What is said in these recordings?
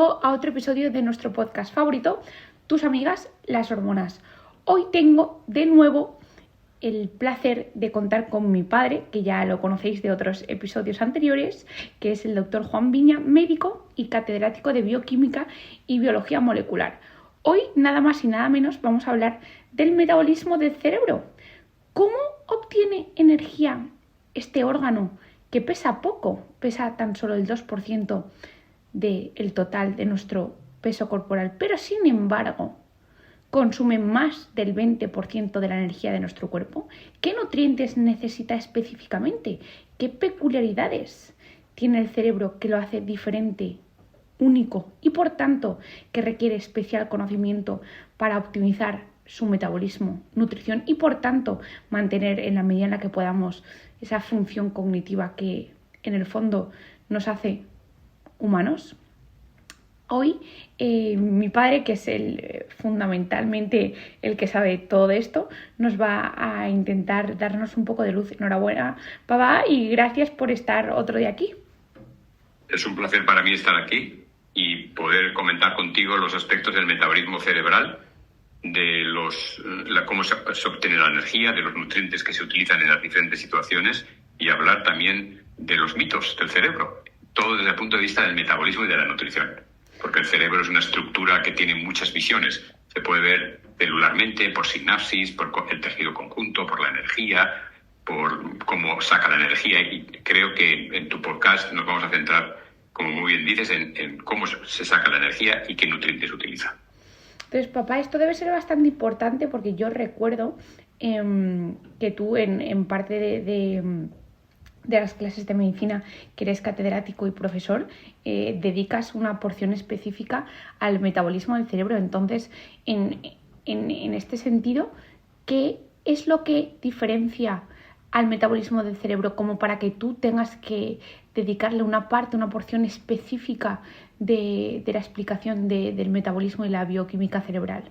nuevo a otro episodio de nuestro podcast favorito, tus amigas las hormonas. Hoy tengo de nuevo el placer de contar con mi padre, que ya lo conocéis de otros episodios anteriores, que es el doctor Juan Viña, médico y catedrático de bioquímica y biología molecular. Hoy nada más y nada menos vamos a hablar del metabolismo del cerebro. ¿Cómo obtiene energía este órgano que pesa poco? Pesa tan solo el 2% del total de nuestro peso corporal, pero sin embargo consume más del 20% de la energía de nuestro cuerpo. ¿Qué nutrientes necesita específicamente? ¿Qué peculiaridades tiene el cerebro que lo hace diferente, único y por tanto que requiere especial conocimiento para optimizar su metabolismo, nutrición y por tanto mantener en la medida en la que podamos esa función cognitiva que en el fondo nos hace humanos? Hoy mi padre, que es fundamentalmente el que sabe todo esto, nos va a intentar darnos un poco de luz. Enhorabuena, papá, y gracias por estar otro día aquí. Es un placer para mí estar aquí y poder comentar contigo los aspectos del metabolismo cerebral, de cómo se obtiene la energía, de los nutrientes que se utilizan en las diferentes situaciones y hablar también de los mitos del cerebro, todo desde el punto de vista del metabolismo y de la nutrición. Porque el cerebro es una estructura que tiene muchas visiones. Se puede ver celularmente, por sinapsis, por el tejido conjunto, por la energía, por cómo saca la energía. Y creo que en tu podcast nos vamos a centrar, como muy bien dices, en cómo se saca la energía y qué nutrientes utiliza. Entonces, papá, esto debe ser bastante importante porque yo recuerdo que tú en parte de las clases de medicina, que eres catedrático y profesor, dedicas una porción específica al metabolismo del cerebro. Entonces, en este sentido, ¿qué es lo que diferencia al metabolismo del cerebro como para que tú tengas que dedicarle una porción específica de la explicación del metabolismo y la bioquímica cerebral?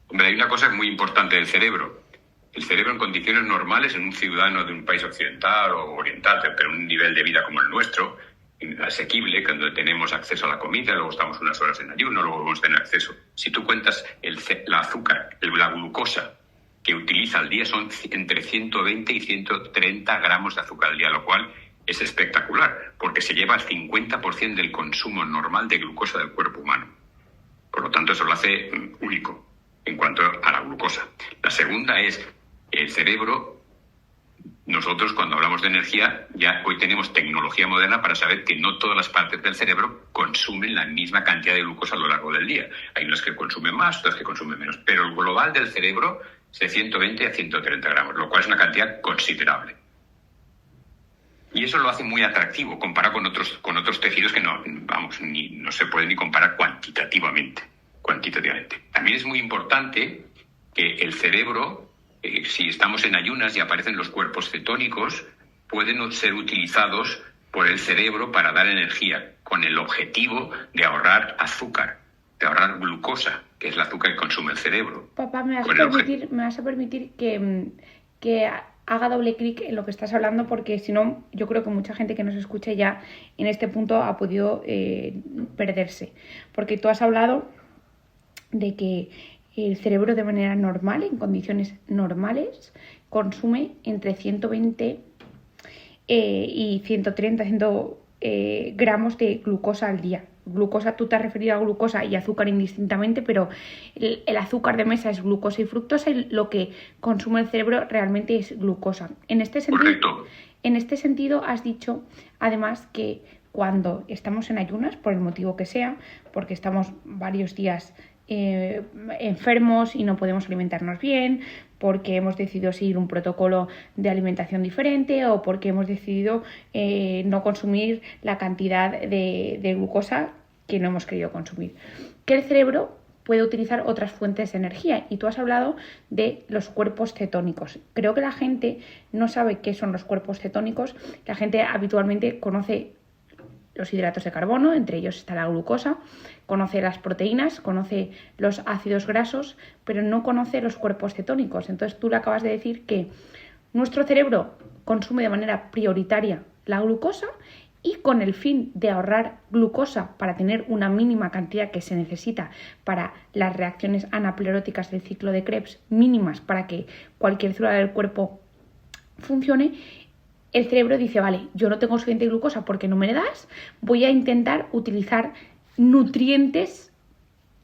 Hombre, hay una cosa muy importante del cerebro. El cerebro en condiciones normales, en un ciudadano de un país occidental o oriental, pero en un nivel de vida como el nuestro, asequible, cuando tenemos acceso a la comida, luego estamos unas horas en ayuno, luego vamos a tener acceso. Si tú cuentas la azúcar, la glucosa que utiliza al día son entre 120 y 130 gramos de azúcar al día, lo cual es espectacular, porque se lleva el 50% del consumo normal de glucosa del cuerpo humano. Por lo tanto, eso lo hace único en cuanto a la glucosa. La segunda es el cerebro. Nosotros, cuando hablamos de energía, ya hoy tenemos tecnología moderna para saber que no todas las partes del cerebro consumen la misma cantidad de glucosa a lo largo del día. Hay unas que consumen más, otras que consumen menos. Pero el global del cerebro es de 120 a 130 gramos, lo cual es una cantidad considerable. Y eso lo hace muy atractivo comparado con otros tejidos que no se puede ni comparar cuantitativamente. También es muy importante que el cerebro, si estamos en ayunas y aparecen los cuerpos cetónicos, pueden ser utilizados por el cerebro para dar energía, con el objetivo de ahorrar azúcar, de ahorrar glucosa, que es el azúcar que consume el cerebro. Papá, ¿me vas a permitir que haga doble clic en lo que estás hablando? Porque si no, yo creo que mucha gente que nos escuche ya en este punto ha podido perderse. Porque tú has hablado de que el cerebro de manera normal, en condiciones normales, consume entre 120 y 130 gramos de glucosa al día. Glucosa, tú te has referido a glucosa y azúcar indistintamente, pero el azúcar de mesa es glucosa y fructosa y lo que consume el cerebro realmente es glucosa. En este sentido, has dicho además que cuando estamos en ayunas, por el motivo que sea, porque estamos varios días enfermos y no podemos alimentarnos bien, porque hemos decidido seguir un protocolo de alimentación diferente o porque hemos decidido no consumir la cantidad de glucosa que no hemos querido consumir, que el cerebro puede utilizar otras fuentes de energía. Y tú has hablado de los cuerpos cetónicos. Creo que la gente no sabe qué son los cuerpos cetónicos. La gente habitualmente conoce los hidratos de carbono, entre ellos está la glucosa, conoce las proteínas, conoce los ácidos grasos, pero no conoce los cuerpos cetónicos. Entonces tú le acabas de decir que nuestro cerebro consume de manera prioritaria la glucosa y con el fin de ahorrar glucosa para tener una mínima cantidad que se necesita para las reacciones anapleróticas del ciclo de Krebs, mínimas para que cualquier célula del cuerpo funcione, el cerebro dice, vale, yo no tengo suficiente glucosa porque no me la das, voy a intentar utilizar nutrientes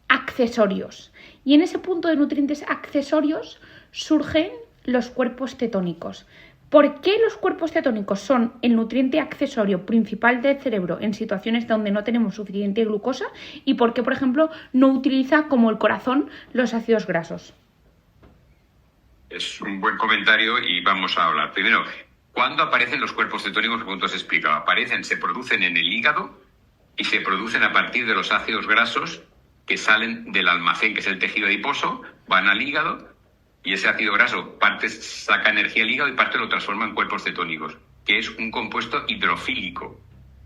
accesorios. Y en ese punto de nutrientes accesorios surgen los cuerpos cetónicos. ¿Por qué los cuerpos cetónicos son el nutriente accesorio principal del cerebro en situaciones donde no tenemos suficiente glucosa? ¿Y por qué, por ejemplo, no utiliza como el corazón los ácidos grasos? Es un buen comentario y vamos a hablar. Primero, ¿cuándo aparecen los cuerpos cetónicos? Como tú has explicado, aparecen, se producen en el hígado y se producen a partir de los ácidos grasos que salen del almacén, que es el tejido adiposo, van al hígado. Y ese ácido graso parte saca energía del hígado y parte lo transforma en cuerpos cetónicos, que es un compuesto hidrofílico.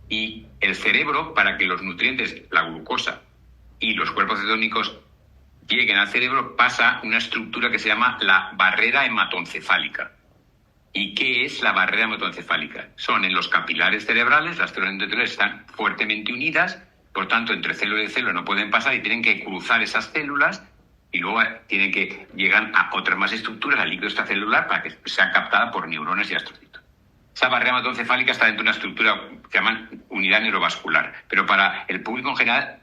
Y el cerebro, para que los nutrientes, la glucosa y los cuerpos cetónicos lleguen al cerebro, pasa una estructura que se llama la barrera hematoencefálica. ¿Y qué es la barrera hematoencefálica? Son en los capilares cerebrales, las células endoteliales están fuertemente unidas, por tanto, entre célula y célula no pueden pasar y tienen que cruzar esas células y luego tienen que llegar a otras más estructuras, al líquido extracelular, para que sea captada por neuronas y astrocitos. Esa barrera hematoencefálica está dentro de una estructura que llaman unidad neurovascular, pero para el público en general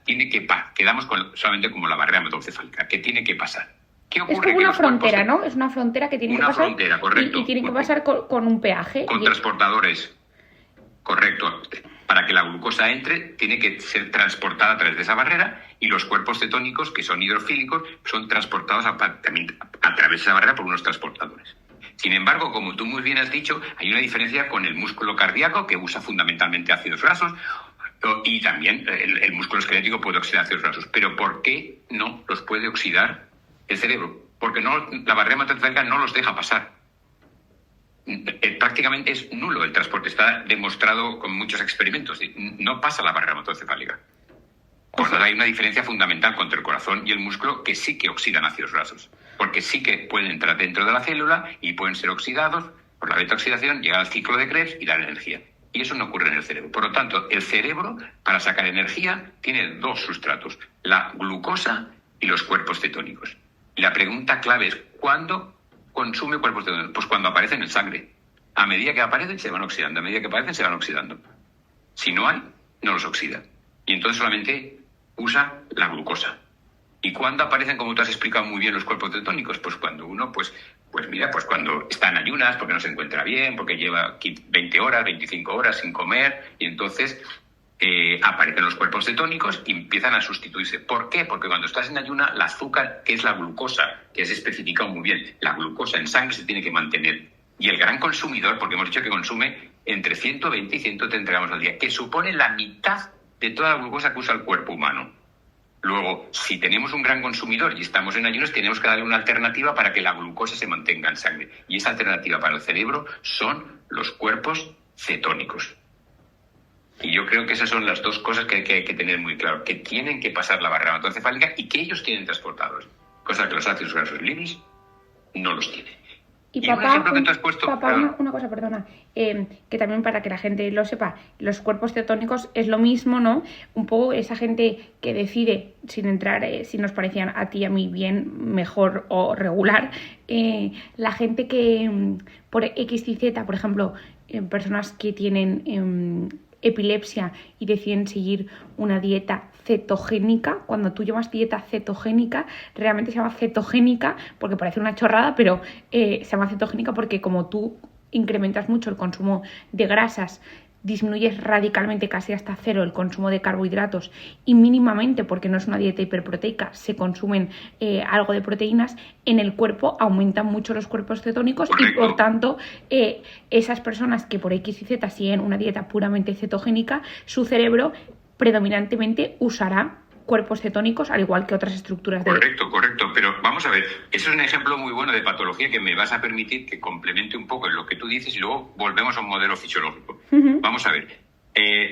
quedamos solamente como la barrera hematoencefálica. ¿Qué tiene que pasar? ¿Qué ocurre? Es como una frontera, ¿no? Es una frontera que tiene que pasar. Una frontera, correcto. Y tiene que pasar con un peaje. Con transportadores, correcto. Para que la glucosa entre, tiene que ser transportada a través de esa barrera y los cuerpos cetónicos, que son hidrofílicos, son transportados también a través de esa barrera por unos transportadores. Sin embargo, como tú muy bien has dicho, hay una diferencia con el músculo cardíaco, que usa fundamentalmente ácidos grasos, y también el músculo esquelético puede oxidar ácidos grasos. Pero ¿por qué no los puede oxidar el cerebro? Porque la barrera hematoencefálica no los deja pasar. Prácticamente es nulo el transporte, está demostrado con muchos experimentos, no pasa la barrera hematoencefálica. Por lo tanto, hay una diferencia fundamental entre el corazón y el músculo, que sí que oxidan ácidos grasos, porque sí que pueden entrar dentro de la célula y pueden ser oxidados por la beta-oxidación, llegar al ciclo de Krebs y dar energía. Y eso no ocurre en el cerebro. Por lo tanto, el cerebro, para sacar energía, tiene dos sustratos, la glucosa y los cuerpos cetónicos. Y la pregunta clave es, ¿cuándo consume cuerpos cetónicos? Pues cuando aparecen en sangre. A medida que aparecen, se van oxidando. A medida que aparecen, se van oxidando. Si no hay, no los oxida. Y entonces solamente usa la glucosa. ¿Y cuándo aparecen, como tú has explicado muy bien, los cuerpos cetónicos? Pues cuando uno, pues cuando está en ayunas, porque no se encuentra bien, porque lleva 20 horas, 25 horas sin comer, y entonces aparecen los cuerpos cetónicos y empiezan a sustituirse. ¿Por qué? Porque cuando estás en ayuna, el azúcar, que es la glucosa, que es especificado muy bien, la glucosa en sangre se tiene que mantener. Y el gran consumidor, porque hemos dicho que consume entre 120 y 130 gramos al día, que supone la mitad de toda la glucosa que usa el cuerpo humano. Luego, si tenemos un gran consumidor y estamos en ayunas, tenemos que darle una alternativa para que la glucosa se mantenga en sangre. Y esa alternativa para el cerebro son los cuerpos cetónicos. Y yo creo que esas son las dos cosas que hay que tener muy claro, que tienen que pasar la barrera hematoencefálica y que ellos tienen transportados, cosa que los ácidos grasos libres no los tienen. Y papá, un ejemplo que tú has puesto, una cosa, perdona, que también para que la gente lo sepa, los cuerpos cetónicos es lo mismo, ¿no? Un poco esa gente que decide, sin entrar, si nos parecían a ti y a mí bien, mejor o regular, la gente que por X y Z, por ejemplo, personas que tienen epilepsia y deciden seguir una dieta cetogénica. Cuando tú llamas dieta cetogénica, realmente se llama cetogénica porque parece una chorrada, pero se llama cetogénica porque como tú incrementas mucho el consumo de grasas, disminuyes radicalmente, casi hasta cero, el consumo de carbohidratos y mínimamente, porque no es una dieta hiperproteica, se consumen algo de proteínas, en el cuerpo aumentan mucho los cuerpos cetónicos. Correcto. Y por tanto esas personas que por X y Z siguen una dieta puramente cetogénica, su cerebro predominantemente usará cuerpos cetónicos, al igual que otras estructuras de... Correcto, pero vamos a ver, eso es un ejemplo muy bueno de patología que me vas a permitir que complemente un poco en lo que tú dices y luego volvemos a un modelo fisiológico. Uh-huh. Vamos a ver,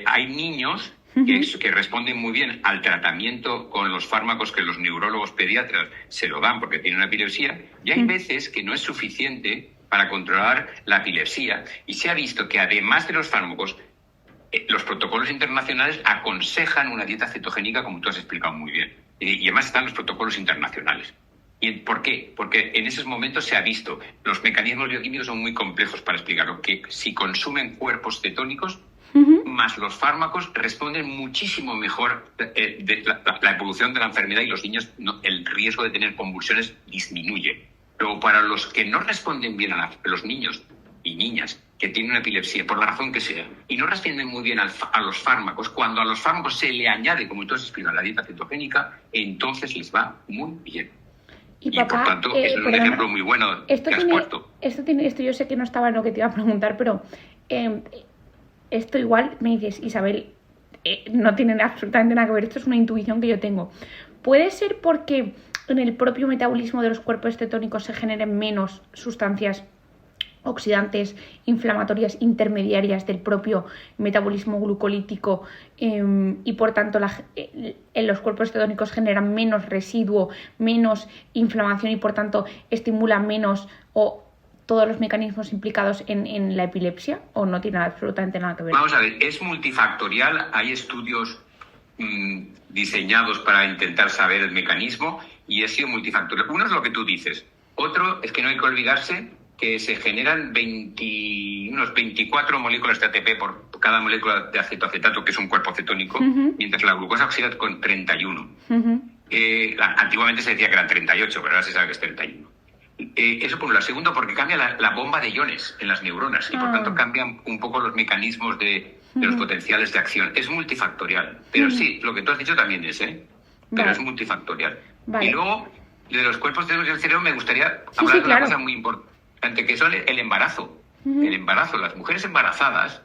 hay niños que responden muy bien al tratamiento con los fármacos que los neurólogos pediatras se lo dan porque tienen una epilepsia, y hay veces que no es suficiente para controlar la epilepsia, y se ha visto que además de los fármacos, los protocolos internacionales aconsejan una dieta cetogénica, como tú has explicado muy bien. Y además están los protocolos internacionales. ¿Y por qué? Porque en esos momentos se ha visto, los mecanismos bioquímicos son muy complejos para explicarlo, que si consumen cuerpos cetónicos, más los fármacos, responden muchísimo mejor la evolución de la enfermedad, y los niños, el riesgo de tener convulsiones disminuye. Luego, para los que no responden bien los niños y niñas que tienen una epilepsia, por la razón que sea, y no responden muy bien a los fármacos, cuando a los fármacos se le añade, como tú has explicado, la dieta cetogénica, entonces les va muy bien. Y papá, por tanto, es un ejemplo muy bueno que has puesto. Esto yo sé que no estaba en lo que te iba a preguntar, pero esto igual me dices, Isabel, no tiene absolutamente nada que ver, esto es una intuición que yo tengo. ¿Puede ser porque en el propio metabolismo de los cuerpos cetónicos se generen menos sustancias oxidantes, inflamatorias intermediarias del propio metabolismo glucolítico, y por tanto en los cuerpos cetónicos generan menos residuo, menos inflamación y por tanto estimulan menos todos los mecanismos implicados en la epilepsia, o no tiene absolutamente nada que ver? Vamos a ver, es multifactorial, hay estudios diseñados para intentar saber el mecanismo y ha sido multifactorial. Uno es lo que tú dices, otro es que no hay que olvidarse que se generan unos 24 moléculas de ATP por cada molécula de acetoacetato, que es un cuerpo cetónico, mientras la glucosa oxida con 31. Antiguamente se decía que eran 38, pero ahora se sabe que es 31. Eso por un lado. Segundo, porque cambia la bomba de iones en las neuronas y por tanto cambian un poco los mecanismos de los potenciales de acción. Es multifactorial. Pero sí, lo que tú has dicho también es, pero es multifactorial. Vale. Y luego, de los cuerpos cetónicos del cerebro, me gustaría hablar de una cosa muy importante, que son el embarazo. El embarazo, las mujeres embarazadas,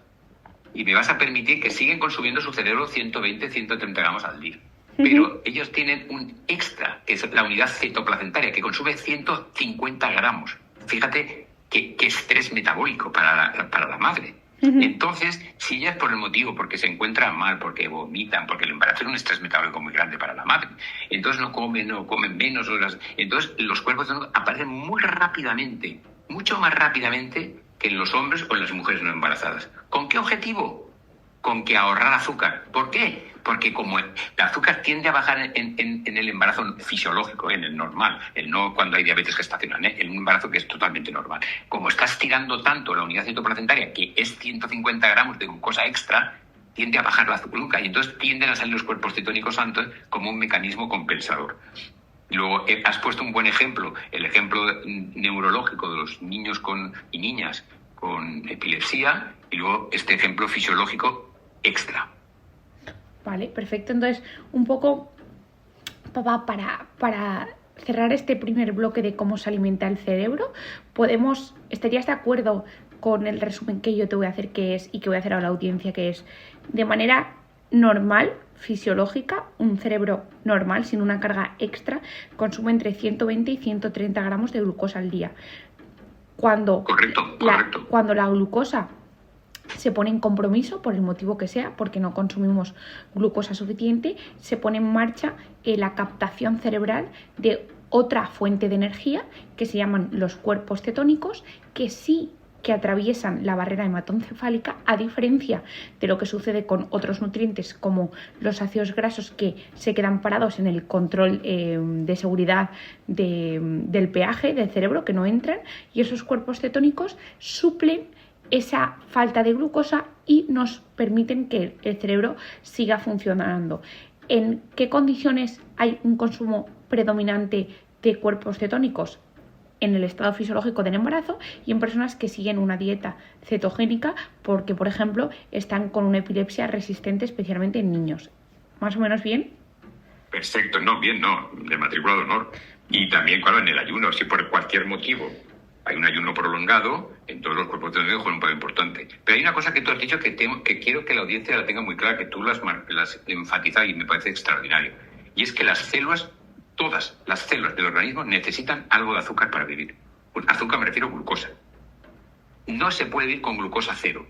y me vas a permitir que siguen consumiendo su cerebro 120, 130 gramos al día. Pero ellos tienen un extra, que es la unidad cetoplacentaria, que consume 150 gramos. Fíjate qué estrés metabólico para la madre. Entonces, si ella es por el motivo, porque se encuentran mal, porque vomitan, porque el embarazo es un estrés metabólico muy grande para la madre, entonces no comen menos horas. Entonces, los cuerpos aparecen muy rápidamente, mucho más rápidamente que en los hombres o en las mujeres no embarazadas. ¿Con qué objetivo? Con que ahorrar azúcar. ¿Por qué? Porque como el azúcar tiende a bajar en el embarazo fisiológico, en el normal, el no cuando hay diabetes gestacional, en un embarazo que es totalmente normal. Como estás tirando tanto la unidad cetoplacentaria, que es 150 gramos de glucosa extra, tiende a bajar la azúcar y entonces tienden a salir los cuerpos cetónicos altos como un mecanismo compensador. Luego has puesto un buen ejemplo, el ejemplo neurológico de los niños y niñas con epilepsia, y luego este ejemplo fisiológico extra. Vale, perfecto. Entonces, un poco, papá, para cerrar este primer bloque de cómo se alimenta el cerebro, ¿estarías de acuerdo con el resumen que yo te voy a hacer, que es, y que voy a hacer a la audiencia, que es, de manera normal, fisiológica, un cerebro normal, sin una carga extra, consume entre 120 y 130 gramos de glucosa al día? Correcto. Cuando la glucosa se pone en compromiso, por el motivo que sea, porque no consumimos glucosa suficiente, se pone en marcha la captación cerebral de otra fuente de energía que se llaman los cuerpos cetónicos, que sí que atraviesan la barrera hematoencefálica, a diferencia de lo que sucede con otros nutrientes como los ácidos grasos, que se quedan parados en el control de seguridad del pH del cerebro, que no entran, y esos cuerpos cetónicos suplen esa falta de glucosa y nos permiten que el cerebro siga funcionando. ¿En qué condiciones hay un consumo predominante de cuerpos cetónicos? En el estado fisiológico del embarazo y en personas que siguen una dieta cetogénica porque, por ejemplo, están con una epilepsia resistente, especialmente en niños. ¿Más o menos bien? Perfecto, de matrícula de honor. Y también, claro, en el ayuno, si por cualquier motivo hay un ayuno prolongado, en todos los cuerpos cetónicos juegan un papel importante. Pero hay una cosa que tú has dicho que quiero que la audiencia la tenga muy clara, que tú las enfatizas y me parece extraordinario. Y es que todas las células del organismo necesitan algo de azúcar para vivir. Azúcar me refiero a glucosa. No se puede vivir con glucosa cero.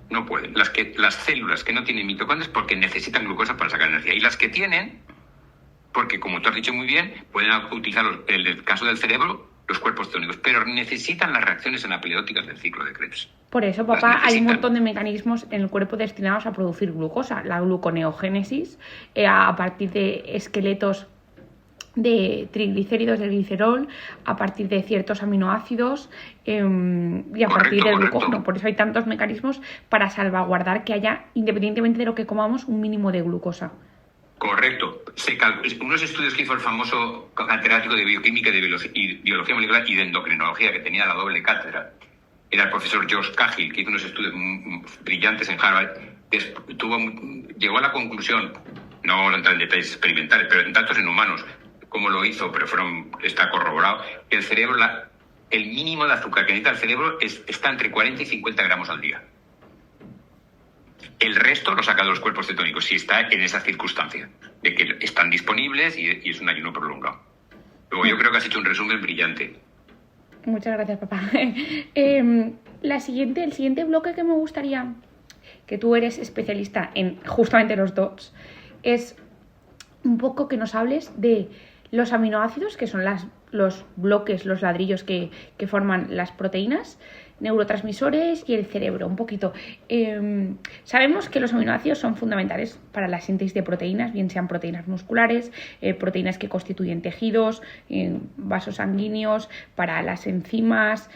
No pueden. Las células que no tienen mitocondrias porque necesitan glucosa para sacar energía. Y las que tienen, porque como tú has dicho muy bien, pueden utilizar, en el caso del cerebro, los cuerpos cetónicos, pero necesitan las reacciones anapleóticas del ciclo de Krebs. Por eso, papá, hay un montón de mecanismos en el cuerpo destinados a producir glucosa. La gluconeogénesis, a partir de esqueletos de triglicéridos, de glicerol, a partir de ciertos aminoácidos y a partir del glucógeno. Por eso hay tantos mecanismos para salvaguardar que haya, independientemente de lo que comamos, un mínimo de glucosa. Correcto. Unos estudios que hizo el famoso catedrático de bioquímica y biología molecular y de endocrinología, que tenía la doble cátedra, era el profesor George Cahill, que hizo unos estudios brillantes en Harvard. Llegó a la conclusión, no vamos a entrar en detalles experimentales, pero en datos en humanos, cómo lo hizo, pero está corroborado, que el cerebro, el mínimo de azúcar que necesita el cerebro está entre 40 y 50 gramos al día. El resto lo saca de los cuerpos cetónicos, si está en esa circunstancia, de que están disponibles y es un ayuno prolongado. Luego yo creo que has hecho un resumen brillante. Muchas gracias, papá. El siguiente bloque que me gustaría, que tú eres especialista en justamente los DOTS, es un poco que nos hables de los aminoácidos, que son los bloques, los ladrillos que forman las proteínas, neurotransmisores y el cerebro, un poquito. Sabemos que los aminoácidos son fundamentales para la síntesis de proteínas, bien sean proteínas musculares, proteínas que constituyen tejidos, vasos sanguíneos, para las enzimas,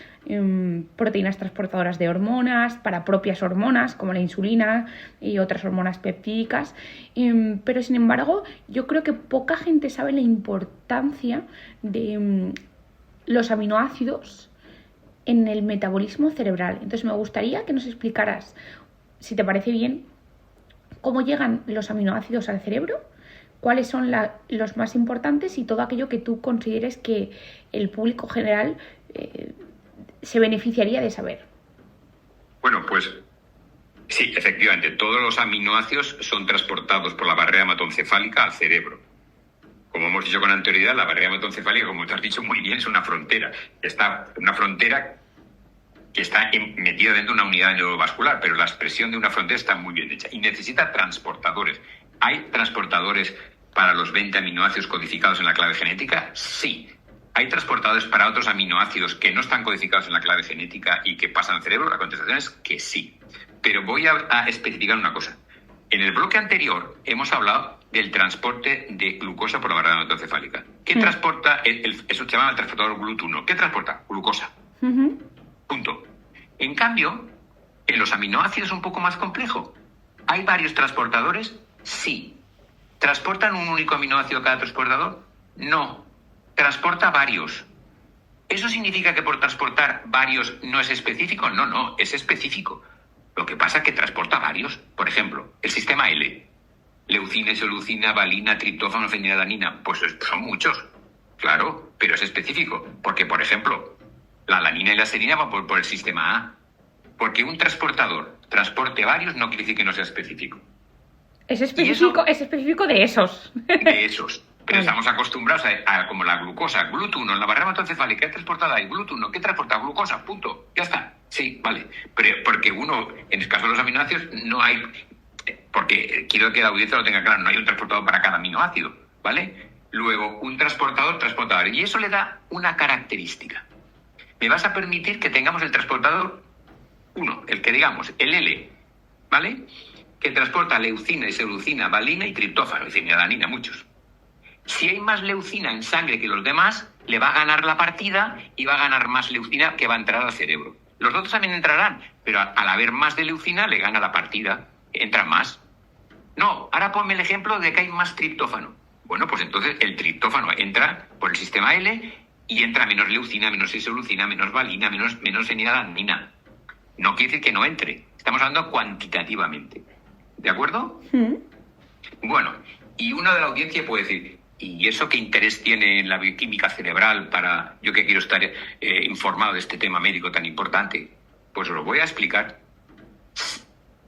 proteínas transportadoras de hormonas, para propias hormonas como la insulina y otras hormonas peptídicas. Pero sin embargo, yo creo que poca gente sabe la importancia de los aminoácidos en el metabolismo cerebral. Entonces me gustaría que nos explicaras, si te parece bien, cómo llegan los aminoácidos al cerebro, cuáles son los más importantes y todo aquello que tú consideres que el público general se beneficiaría de saber. Bueno, pues sí, efectivamente, todos los aminoácidos son transportados por la barrera hematoencefálica al cerebro. Como hemos dicho con anterioridad, la barrera hematoencefálica, como te has dicho muy bien, es una frontera. Una frontera que está metida dentro de una unidad neurovascular, pero la expresión de una frontera está muy bien hecha y necesita transportadores. ¿Hay transportadores para los 20 aminoácidos codificados en la clave genética? Sí. ¿Hay transportadores para otros aminoácidos que no están codificados en la clave genética y que pasan al cerebro? La contestación es que sí. Pero voy a especificar una cosa. En el bloque anterior hemos hablado del transporte de glucosa por la barrera hematoencefálica. ¿Qué transporta? Eso se llama el transportador GLUT1. ¿Qué transporta? Glucosa. Punto. En cambio, en los aminoácidos es un poco más complejo. ¿Hay varios transportadores? Sí. ¿Transportan un único aminoácido cada transportador? No. Transporta varios. ¿Eso significa que por transportar varios no es específico? No, es específico. Lo que pasa es que transporta varios. Por ejemplo, el sistema L. Leucina, isoleucina, valina, triptófano, fenilalanina. Pues son muchos. Claro, pero es específico. Porque, por ejemplo, la alanina y la serina van por el sistema A. Porque un transportador transporte varios no quiere decir que no sea específico. Es específico de esos. De esos. Pero estamos acostumbrados a como la glucosa, GLUT1 en la barrera hematoencefálica, ¿qué transportada hay? GLUT1, ¿qué transporta? Glucosa, punto. Ya está. Sí, vale. Pero porque en el caso de los aminoácidos, no hay... Porque quiero que la audiencia lo tenga claro, no hay un transportador para cada aminoácido, ¿vale? Luego, un transportador. Y eso le da una característica. Me vas a permitir que tengamos el transportador 1, el que digamos, el L, ¿vale? Que transporta leucina, isoleucina, valina y triptófano, y fenilalanina, muchos. Si hay más leucina en sangre que los demás, le va a ganar la partida y va a ganar más leucina que va a entrar al cerebro. Los otros también entrarán, pero al haber más de leucina le gana la partida, entran más. No, ahora ponme el ejemplo de que hay más triptófano. Bueno, pues entonces el triptófano entra por el sistema L y entra menos leucina, menos isoleucina, menos valina, menos fenilalanina. No quiere decir que no entre. Estamos hablando cuantitativamente. ¿De acuerdo? Bueno, y uno de la audiencia puede decir, ¿y eso qué interés tiene en la bioquímica cerebral para yo que quiero estar informado de este tema médico tan importante? Pues os lo voy a explicar.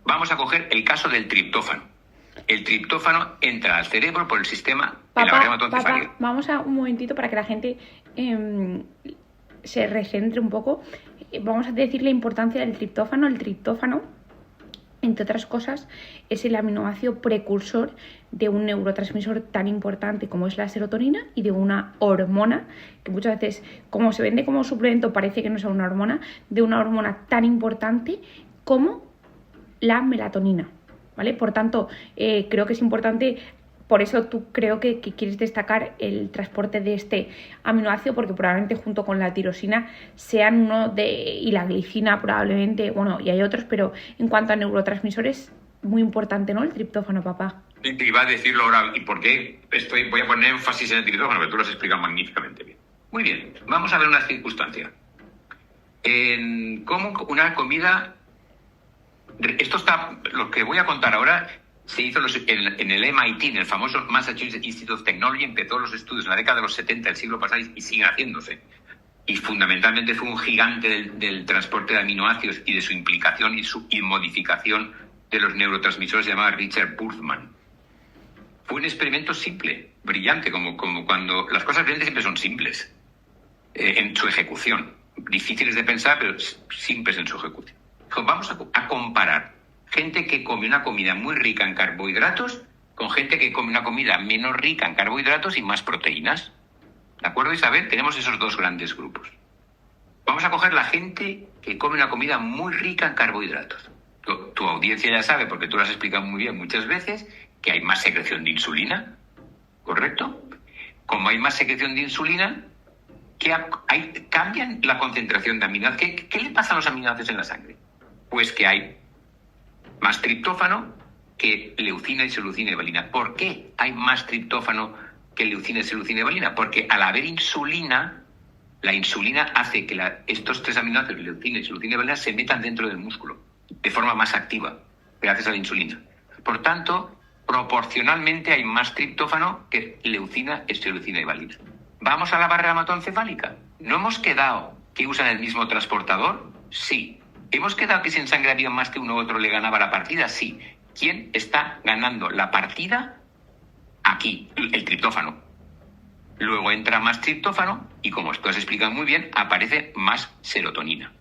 Vamos a coger el caso del triptófano. El triptófano entra al cerebro por el sistema de la barrera hematoencefálica. Vamos a un momentito para que la gente se recentre un poco. Vamos a decir la importancia del triptófano. El triptófano entre otras cosas, es el aminoácido precursor de un neurotransmisor tan importante como es la serotonina y de una hormona, que muchas veces, como se vende como suplemento, parece que no es una hormona, de una hormona tan importante como la melatonina, ¿vale? Por tanto, creo que es importante. Por eso tú creo que quieres destacar el transporte de este aminoácido, porque probablemente junto con la tirosina sean y la glicina probablemente, bueno, y hay otros, pero en cuanto a neurotransmisores, muy importante, ¿no? El triptófano, papá. Y iba a decirlo ahora, ¿y por qué voy a poner énfasis en el triptófano? Porque tú lo has explicado magníficamente bien. Muy bien, vamos a ver una circunstancia. En cómo una comida... Lo que voy a contar ahora se hizo en el MIT, en el famoso Massachusetts Institute of Technology, empezó los estudios en la década de los 70 del siglo pasado y siguen haciéndose. Y fundamentalmente fue un gigante del transporte de aminoácidos y de su implicación y modificación de los neurotransmisores, se llamaba Richard Burzman. Fue un experimento simple, brillante, como cuando las cosas brillantes siempre son simples en su ejecución. Difíciles de pensar, pero simples en su ejecución. Vamos a comparar gente que come una comida muy rica en carbohidratos con gente que come una comida menos rica en carbohidratos y más proteínas. ¿De acuerdo, Isabel? Tenemos esos dos grandes grupos. Vamos a coger la gente que come una comida muy rica en carbohidratos. Tu audiencia ya sabe, porque tú lo has explicado muy bien muchas veces, que hay más secreción de insulina, ¿correcto? Como hay más secreción de insulina, cambian la concentración de aminoácidos. ¿Qué le pasa a los aminoácidos en la sangre? Pues que hay más triptófano que leucina, isoleucina y valina. ¿Por qué hay más triptófano que leucina, isoleucina y valina? Porque al haber insulina, la insulina hace que estos tres aminoácidos, leucina, isoleucina y valina, se metan dentro del músculo de forma más activa, gracias a la insulina. Por tanto, proporcionalmente hay más triptófano que leucina, isoleucina y valina. ¿Vamos a la barrera hematoencefálica? ¿No hemos quedado que usan el mismo transportador? Sí. ¿Hemos quedado que si en sangre había más que uno u otro le ganaba la partida? Sí. ¿Quién está ganando la partida? Aquí, el triptófano. Luego entra más triptófano y, como tú has explicado muy bien, aparece más serotonina.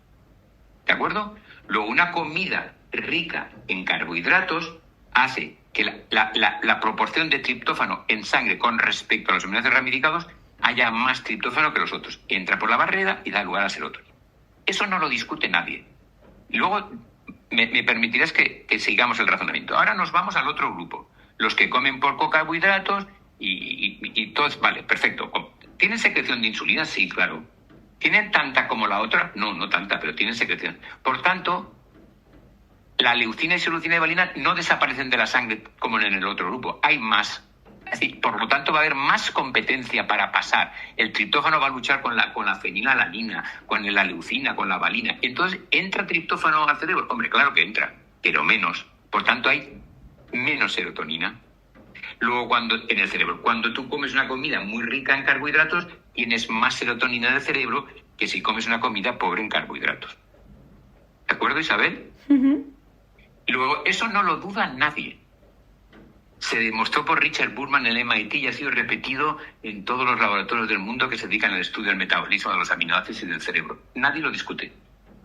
¿De acuerdo? Luego, una comida rica en carbohidratos hace que la proporción de triptófano en sangre con respecto a los aminoácidos ramificados haya más triptófano que los otros. Entra por la barrera y da lugar a serotonina. Eso no lo discute nadie. Luego me permitirás que sigamos el razonamiento. Ahora nos vamos al otro grupo. Los que comen poco carbohidratos y todos, vale, perfecto. ¿Tienen secreción de insulina? Sí, claro. ¿Tienen tanta como la otra? No, no tanta, pero tienen secreción. Por tanto, la leucina, isoleucina y valina no desaparecen de la sangre como en el otro grupo. Hay más. Es decir, por lo tanto, va a haber más competencia para pasar. El triptófano va a luchar con la fenilalanina, con la leucina, con la valina. Entonces, ¿entra triptófano al cerebro? Hombre, claro que entra, pero menos. Por tanto, hay menos serotonina. Luego, en el cerebro, cuando tú comes una comida muy rica en carbohidratos, tienes más serotonina en el cerebro que si comes una comida pobre en carbohidratos. ¿De acuerdo, Isabel? Uh-huh. Luego, eso no lo duda nadie. Se demostró por Richard Burzman en el MIT y ha sido repetido en todos los laboratorios del mundo que se dedican al estudio del metabolismo de los aminoácidos y del cerebro. Nadie lo discute.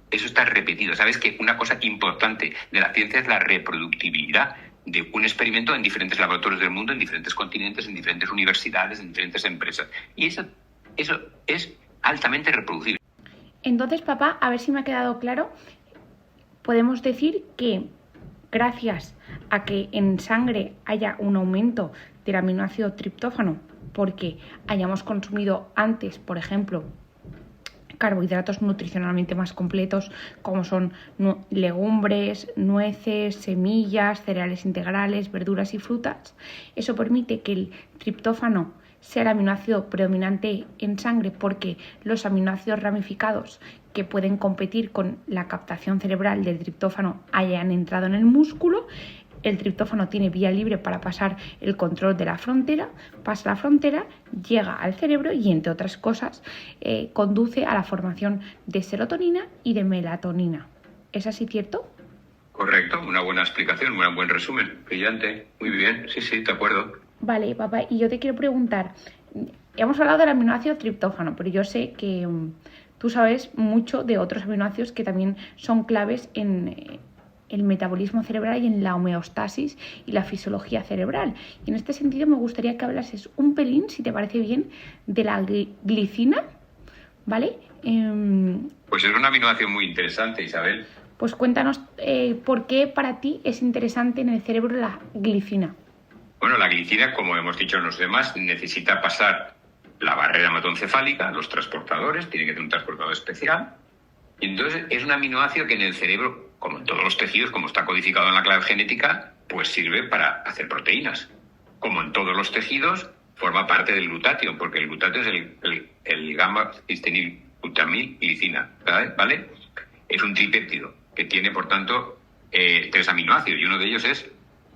Eso está repetido. Sabes que una cosa importante de la ciencia es la reproductibilidad de un experimento en diferentes laboratorios del mundo, en diferentes continentes, en diferentes universidades, en diferentes empresas. Y eso es altamente reproducible. Entonces, papá, a ver si me ha quedado claro, podemos decir que gracias a que en sangre haya un aumento del aminoácido triptófano, porque hayamos consumido antes, por ejemplo, carbohidratos nutricionalmente más completos, como son legumbres, nueces, semillas, cereales integrales, verduras y frutas, eso permite que el triptófano sea el aminoácido predominante en sangre, porque los aminoácidos ramificados que pueden competir con la captación cerebral del triptófano hayan entrado en el músculo. El triptófano tiene vía libre para pasar el control de la frontera, pasa la frontera, llega al cerebro y, entre otras cosas, conduce a la formación de serotonina y de melatonina. ¿Es así cierto? Correcto, una buena explicación, un buen resumen, brillante, muy bien, sí, de acuerdo. Vale, papá, y yo te quiero preguntar, hemos hablado del aminoácido triptófano, pero yo sé que tú sabes mucho de otros aminoácidos que también son claves en el metabolismo cerebral y en la homeostasis y la fisiología cerebral. Y en este sentido me gustaría que hablases un pelín, si te parece bien, de la glicina, ¿vale? Pues es un aminoácido muy interesante, Isabel. Pues cuéntanos por qué para ti es interesante en el cerebro la glicina. Bueno, la glicina, como hemos dicho en los demás, necesita pasar la barrera hematoencefálica, los transportadores, tiene que tener un transportador especial. Y entonces es un aminoácido que en el cerebro, como en todos los tejidos, como está codificado en la clave genética, pues sirve para hacer proteínas. Como en todos los tejidos, forma parte del glutatión, porque el glutatión es el gamma-cistenil-glutamil glicina, ¿vale? Es un tripéptido que tiene, por tanto, 3 aminoácidos, y uno de ellos es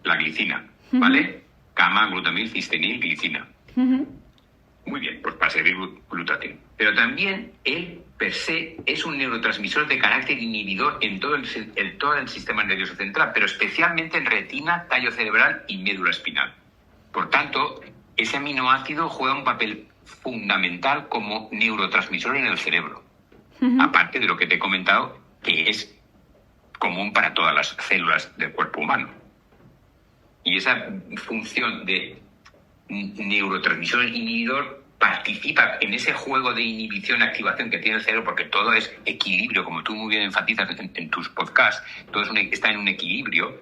la glicina, ¿vale? Gamma, glutamil, cistenil, glicina. Muy bien, pues para servir glutatión. Pero también él, per se, es un neurotransmisor de carácter inhibidor en todo el sistema nervioso central, pero especialmente en retina, tallo cerebral y médula espinal. Por tanto, ese aminoácido juega un papel fundamental como neurotransmisor en el cerebro. Aparte de lo que te he comentado, que es común para todas las células del cuerpo humano. Y esa función de neurotransmisor inhibidor participa en ese juego de inhibición-activación que tiene el cerebro, porque todo es equilibrio, como tú muy bien enfatizas en tus podcasts, todo está en un equilibrio.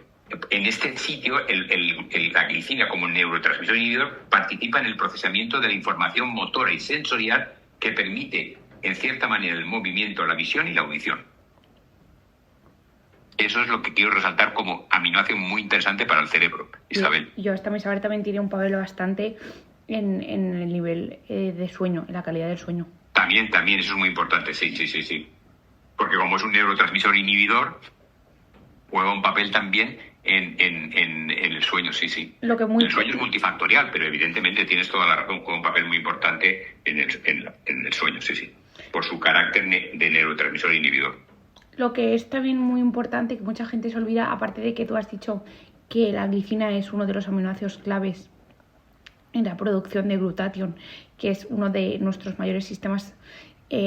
En este sitio, la glicina como neurotransmisor inhibidor participa en el procesamiento de la información motora y sensorial que permite, en cierta manera, el movimiento, la visión y la audición. Eso es lo que quiero resaltar como aminoácido muy interesante para el cerebro, Isabel. Yo Isabel también tiene un papel bastante en el nivel de sueño, en la calidad del sueño. También, eso es muy importante, sí. Porque como es un neurotransmisor inhibidor, juega un papel también en el sueño, sí. El sueño es multifactorial, pero evidentemente tienes toda la razón, juega un papel muy importante en el sueño, sí. Por su carácter de neurotransmisor inhibidor. Lo que es también muy importante, que mucha gente se olvida, aparte de que tú has dicho que la glicina es uno de los aminoácidos claves en la producción de glutatión, que es uno de nuestros mayores sistemas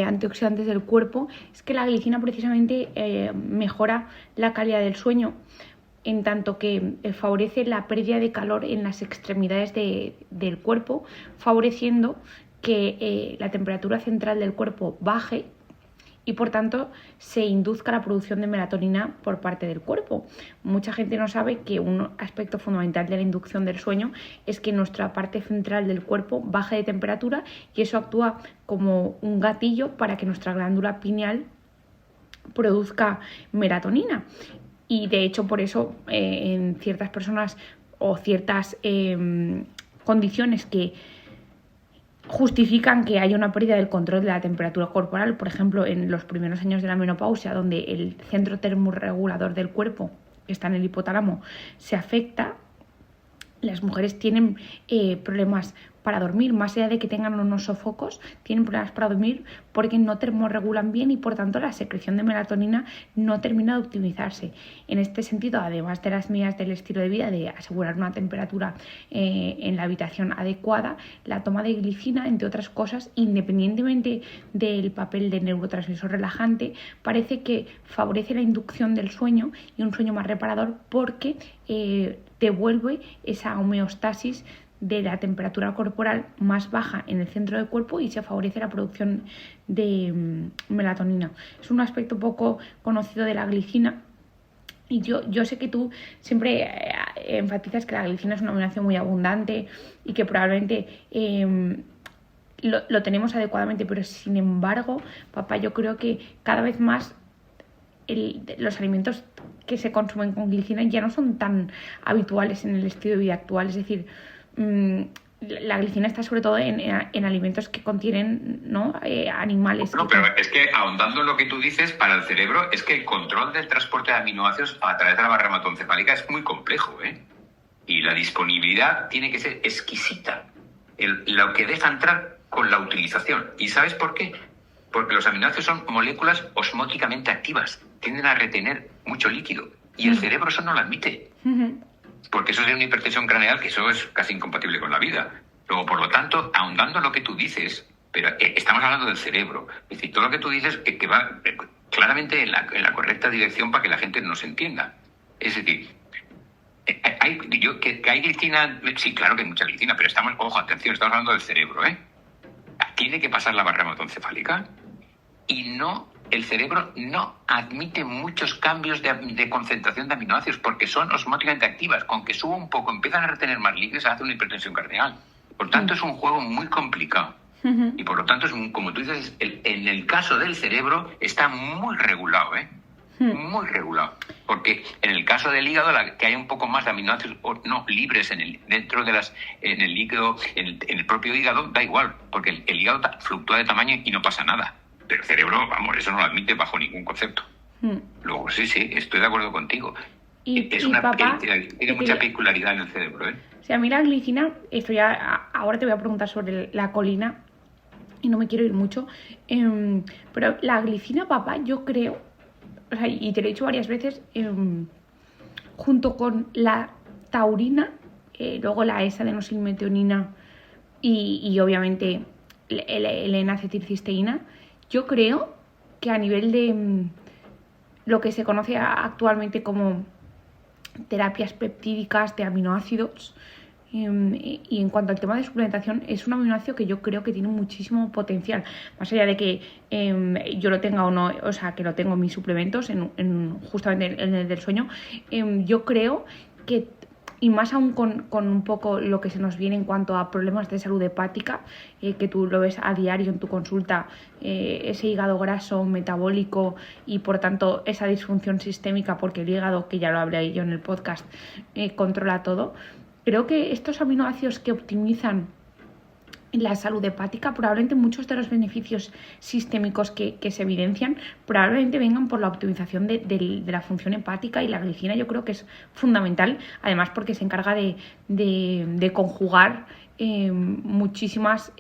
antioxidantes del cuerpo, es que la glicina precisamente mejora la calidad del sueño, en tanto que favorece la pérdida de calor en las extremidades del cuerpo, favoreciendo que la temperatura central del cuerpo baje y por tanto se induzca la producción de melatonina por parte del cuerpo. Mucha gente no sabe que un aspecto fundamental de la inducción del sueño es que nuestra parte central del cuerpo baje de temperatura y eso actúa como un gatillo para que nuestra glándula pineal produzca melatonina. Y de hecho por eso en ciertas personas o ciertas condiciones que justifican que haya una pérdida del control de la temperatura corporal, por ejemplo, en los primeros años de la menopausia, donde el centro termorregulador del cuerpo, que está en el hipotálamo, se afecta, las mujeres tienen problemas para dormir, más allá de que tengan unos sofocos, tienen problemas para dormir porque no termorregulan bien y por tanto la secreción de melatonina no termina de optimizarse. En este sentido, además de las medidas del estilo de vida, de asegurar una temperatura en la habitación adecuada, la toma de glicina, entre otras cosas, independientemente del papel de neurotransmisor relajante, parece que favorece la inducción del sueño y un sueño más reparador porque devuelve esa homeostasis de la temperatura corporal más baja en el centro del cuerpo y se favorece la producción de melatonina. Es un aspecto poco conocido de la glicina y yo sé que tú siempre enfatizas que la glicina es una aminoácido muy abundante y que probablemente lo tenemos adecuadamente, pero sin embargo, papá, yo creo que cada vez más los alimentos que se consumen con glicina ya no son tan habituales en el estilo de vida actual, es decir, la glicina está sobre todo en alimentos que contienen animales. No, pero es que ahondando en lo que tú dices, para el cerebro es que el control del transporte de aminoácidos a través de la barrera hematoencefálica es muy complejo, y la disponibilidad tiene que ser exquisita, lo que deja entrar con la utilización. ¿Y sabes por qué? Porque los aminoácidos son moléculas osmóticamente activas, tienden a retener mucho líquido y el cerebro eso no lo admite. Porque eso es una hipertensión craneal, que eso es casi incompatible con la vida. Luego, por lo tanto, ahondando en lo que tú dices, pero estamos hablando del cerebro, es decir, todo lo que tú dices que va claramente en la correcta dirección para que la gente nos entienda. Es decir, que hay glicina, sí, claro que hay mucha glicina, pero atención, estamos hablando del cerebro, ¿eh? Tiene que pasar la barrera hematoencefálica y el cerebro no admite muchos cambios de concentración de aminoácidos porque son osmóticamente activas. Con que suba un poco, empiezan a retener más líquidos, se hace una hipertensión cardíaca. Por tanto, es un juego muy complicado. Y por lo tanto, como tú dices, en el caso del cerebro está muy regulado, ¿eh? Muy regulado. Porque en el caso del hígado, que hay un poco más de aminoácidos libres en el líquido, en el propio hígado, da igual, porque el hígado fluctúa de tamaño y no pasa nada. Pero el cerebro, vamos, eso no lo admite bajo ningún concepto. Luego, sí, estoy de acuerdo contigo. Tiene mucha particularidad en el cerebro, ¿eh? O sea, a mí la glicina, ahora te voy a preguntar sobre la colina y no me quiero ir mucho, pero la glicina, papá, yo creo, o sea, y te lo he dicho varias veces, junto con la taurina, luego la S-adenosilmetionina y obviamente el N-acetilcisteína, yo creo que a nivel de lo que se conoce actualmente como terapias peptídicas de aminoácidos, y en cuanto al tema de suplementación, es un aminoácido que yo creo que tiene muchísimo potencial, más allá de que yo lo tenga o no, o sea, que lo tengo en mis suplementos, justamente en el del sueño. Yo creo que, y más aún con un poco lo que se nos viene en cuanto a problemas de salud hepática, que tú lo ves a diario en tu consulta, ese hígado graso, metabólico y por tanto esa disfunción sistémica, porque el hígado, que ya lo hablé yo en el podcast, controla todo. Creo que estos aminoácidos que optimizan la salud hepática, probablemente muchos de los beneficios sistémicos que se evidencian probablemente vengan por la optimización de la función hepática, y la glicina yo creo que es fundamental, además porque se encarga de conjugar muchísimas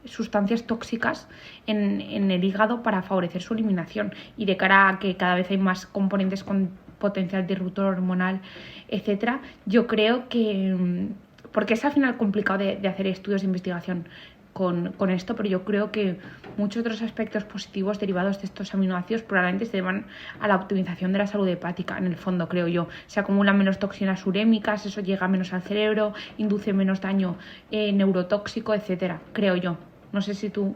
sustancias tóxicas en el hígado para favorecer su eliminación, y de cara a que cada vez hay más componentes con potencial disruptor hormonal, etcétera. Yo creo que, porque es al final complicado de hacer estudios de investigación con esto, pero yo creo que muchos otros aspectos positivos derivados de estos aminoácidos probablemente se deban a la optimización de la salud hepática, en el fondo, creo yo. Se acumulan menos toxinas urémicas, eso llega menos al cerebro, induce menos daño neurotóxico, etcétera, creo yo. No sé si tú...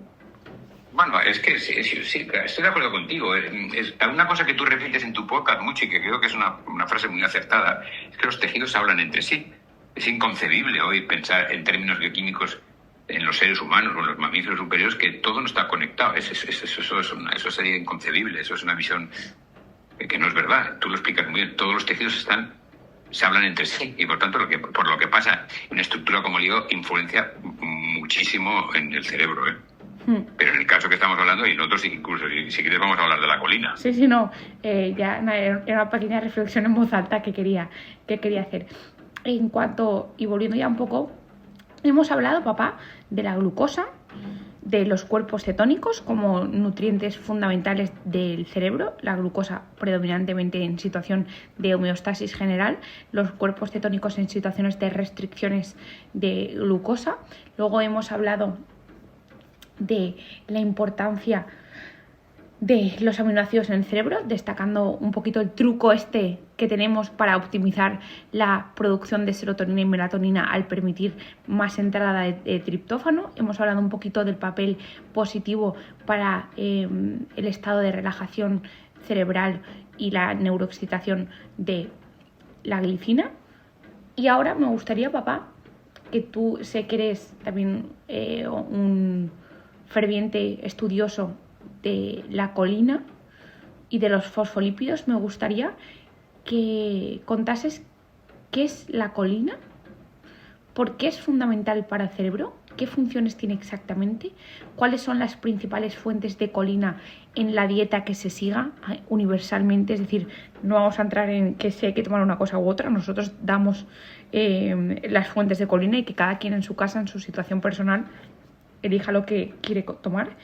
Bueno, es que sí, estoy de acuerdo contigo. Es una cosa que tú repites en tu podcast mucho y que creo que es una frase muy acertada, es que los tejidos hablan entre sí. Es inconcebible hoy pensar en términos bioquímicos en los seres humanos o en los mamíferos superiores que todo no está conectado. Eso sería inconcebible. Eso es una visión que no es verdad. Tú lo explicas muy bien. Todos los tejidos se hablan entre sí y por tanto por lo que pasa en una estructura como el hígado influencia muchísimo en el cerebro, ¿eh? Pero en el caso que estamos hablando, y nosotros incluso, si quieres vamos a hablar de la colina. Sí, no, ya era una pequeña reflexión en voz alta que quería hacer. En cuanto, y volviendo ya un poco, hemos hablado, papá, de la glucosa, de los cuerpos cetónicos como nutrientes fundamentales del cerebro, la glucosa predominantemente en situación de homeostasis general, los cuerpos cetónicos en situaciones de restricciones de glucosa. Luego hemos hablado de la importancia de los aminoácidos en el cerebro, destacando un poquito el truco que tenemos para optimizar la producción de serotonina y melatonina al permitir más entrada de triptófano. Hemos hablado un poquito del papel positivo para el estado de relajación cerebral y la neuroexcitación de la glicina. Y ahora me gustaría, papá, que tú, sé que eres también un ferviente estudioso de la colina y de los fosfolípidos, me gustaría que contases qué es la colina, por qué es fundamental para el cerebro, qué funciones tiene exactamente, cuáles son las principales fuentes de colina en la dieta que se siga universalmente. Es decir, no vamos a entrar en que si hay que tomar una cosa u otra, nosotros damos las fuentes de colina y que cada quien en su casa, en su situación personal, elija lo que quiere tomar.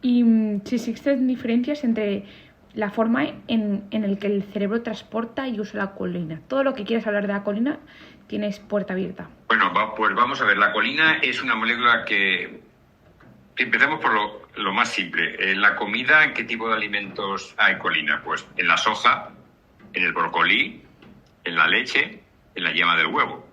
Y si existen diferencias entre la forma en la que el cerebro transporta y usa la colina. Todo lo que quieras hablar de la colina, tienes puerta abierta. Bueno, pues vamos a ver. La colina es una molécula que... Empezamos por lo más simple. En la comida, ¿en qué tipo de alimentos hay colina? Pues en la soja, en el brócoli, en la leche, en la yema del huevo.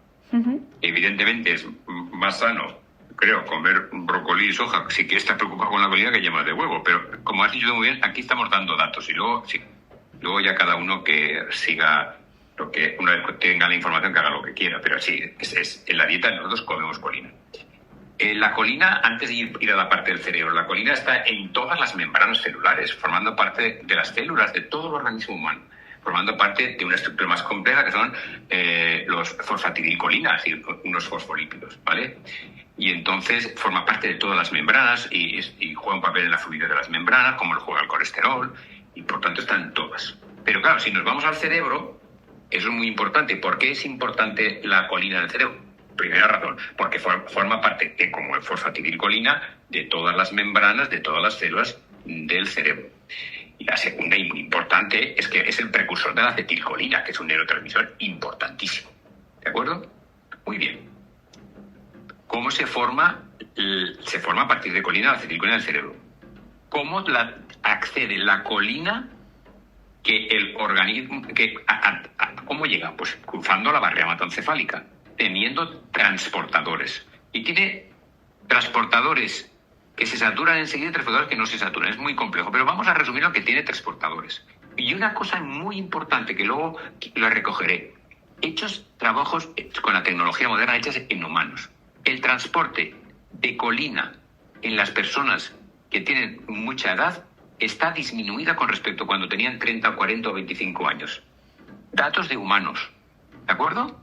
Evidentemente es más sano, creo, comer brócoli y soja si que estás preocupado con la colina que yemas de huevo. Pero como has dicho muy bien, aquí estamos dando datos y luego ya cada uno que siga lo que, una vez tenga la información, que haga lo que quiera. Pero sí, en la dieta nosotros comemos colina. La colina, antes de ir a la parte del cerebro, la colina está en todas las membranas celulares, formando parte de las células de todo el organismo humano, formando parte de una estructura más compleja que son los fosfatidilcolinas y unos fosfolípidos, ¿vale? Y entonces forma parte de todas las membranas y juega un papel en la fluidez de las membranas, como lo juega el colesterol, y por tanto están todas. Pero claro, si nos vamos al cerebro, eso es muy importante. ¿Por qué es importante la colina en el cerebro? Primera razón, porque forma parte, como el fosfatidilcolina, de todas las membranas, de todas las células del cerebro. Y la segunda y muy importante es que es el precursor de la acetilcolina, que es un neurotransmisor importantísimo. ¿De acuerdo? Muy bien. ¿Cómo se forma? Se forma a partir de colina la acetilcolina del cerebro. ¿Cómo accede la colina que el organismo... ¿Cómo llega? Pues cruzando la barrera hematoencefálica, teniendo transportadores. Y tiene transportadores que se saturan enseguida y transportadores que no se saturan. Es muy complejo, pero vamos a resumir lo que tiene transportadores. Y una cosa muy importante que luego la recogeré. Trabajos con la tecnología moderna hechos en humanos. El transporte de colina en las personas que tienen mucha edad está disminuida con respecto a cuando tenían 30, 40 o 25 años. Datos de humanos. ¿De acuerdo?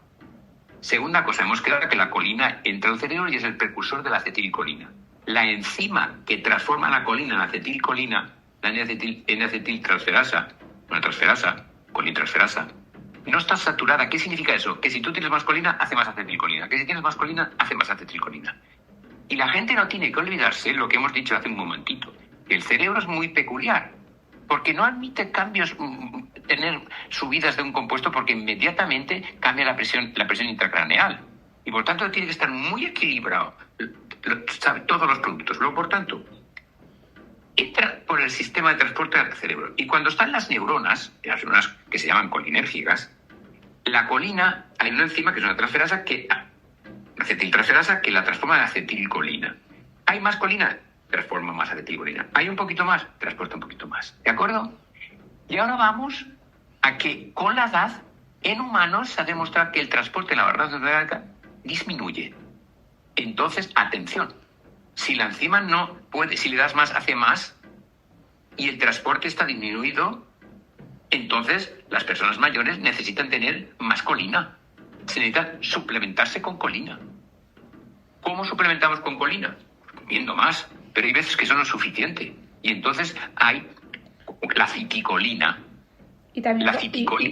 Segunda cosa, hemos quedado que la colina entra al cerebro y es el precursor de la acetilcolina. La enzima que transforma la colina en acetilcolina, la N-acetiltransferasa, colintransferasa, no está saturada. ¿Qué significa eso? Que si tú tienes más colina, hace más acetilcolina. Que si tienes más colina, hace más acetilcolina. Y la gente no tiene que olvidarse lo que hemos dicho hace un momentito, que el cerebro es muy peculiar, porque no admite cambios, tener subidas de un compuesto, porque inmediatamente cambia la presión intracraneal. Y por tanto tiene que estar muy equilibrado, sabe, todos los productos. Luego, por tanto, entra por el sistema de transporte al cerebro. Y cuando están las neuronas que se llaman colinérgicas, la colina, hay una enzima que es una transferasa acetiltransferasa que la transforma en acetilcolina. ¿Hay más colina? Transforma más acetilcolina. ¿Hay un poquito más? Transporta un poquito más. ¿De acuerdo? Y ahora vamos a que con la edad, en humanos, se ha demostrado que el transporte en la barrera hematoencefálica disminuye. Entonces, atención. Si la enzima no puede, si le das más, hace más, y el transporte está disminuido, entonces las personas mayores necesitan tener más colina. Se necesita suplementarse con colina. ¿Cómo suplementamos con colina? Comiendo más, pero hay veces que eso no es suficiente. Y entonces hay la citicolina. Y también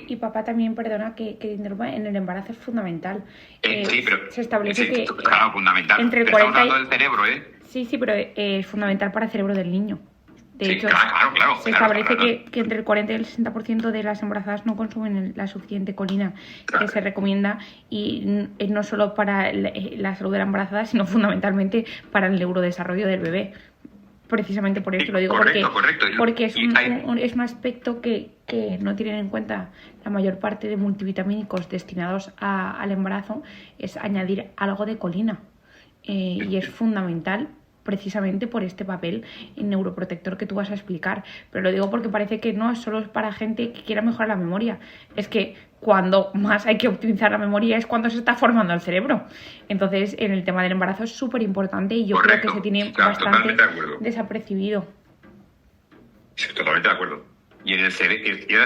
y papá también, perdona, que en el embarazo es fundamental. Sí, pero se establece que claro, fundamental. Entre el 40 estamos hablando del cerebro, ¿eh? Sí, pero es fundamental para el cerebro del niño. De hecho, claro, se establece que entre el 40 y el 60% de las embarazadas no consumen la suficiente colina que se recomienda, y no solo para la salud de la embarazada, sino fundamentalmente para el neurodesarrollo del bebé. Precisamente por eso lo digo, porque es un aspecto que no tienen en cuenta la mayor parte de multivitamínicos destinados al embarazo, es añadir algo de colina. Y es fundamental precisamente por este papel neuroprotector que tú vas a explicar. Pero lo digo porque parece que no es solo para gente que quiera mejorar la memoria. Es que cuando más hay que optimizar la memoria es cuando se está formando el cerebro. Entonces, en el tema del embarazo es súper importante y yo creo que se tiene bastante desapercibido. Sí, totalmente de acuerdo. Y en el cerebro,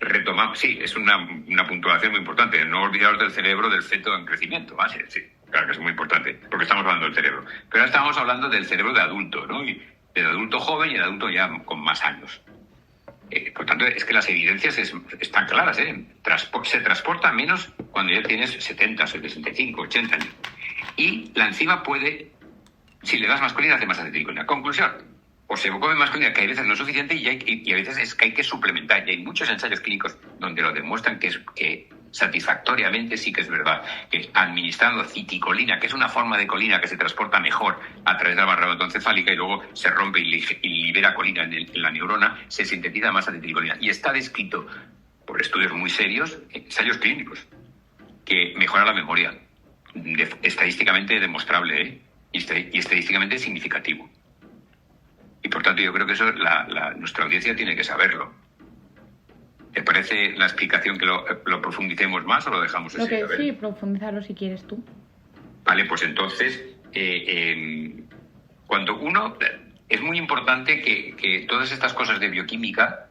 retomamos, sí, es una puntuación muy importante. No olvidaros del cerebro del feto en crecimiento, ¿vale? Sí. Claro que es muy importante, porque estamos hablando del cerebro. Pero ahora estamos hablando del cerebro de adulto, ¿no? Y del adulto joven y del adulto ya con más años. Por tanto, es que las evidencias están claras, ¿eh? Se transporta menos cuando ya tienes 70, 65, 80 años. Y la enzima puede, si le das más colina, hace más acetilcolina. Conclusión, o se come más colina, que hay veces no es suficiente, y a veces es que hay que suplementar. Y hay muchos ensayos clínicos donde lo demuestran que satisfactoriamente sí que es verdad que administrando citicolina, que es una forma de colina que se transporta mejor a través de la barrera hematoencefálica y luego se rompe y libera colina en la neurona, se sintetiza más acetilcolina. Y está descrito por por estudios muy serios, ensayos clínicos, que mejora la memoria, estadísticamente demostrable, ¿eh? Y estadísticamente significativo. Y por tanto yo creo que eso nuestra audiencia tiene que saberlo. ¿Te parece la explicación que lo profundicemos más o lo dejamos así? Sí, profundizarlo si quieres tú. Vale, pues entonces, cuando uno... Es muy importante que todas estas cosas de bioquímica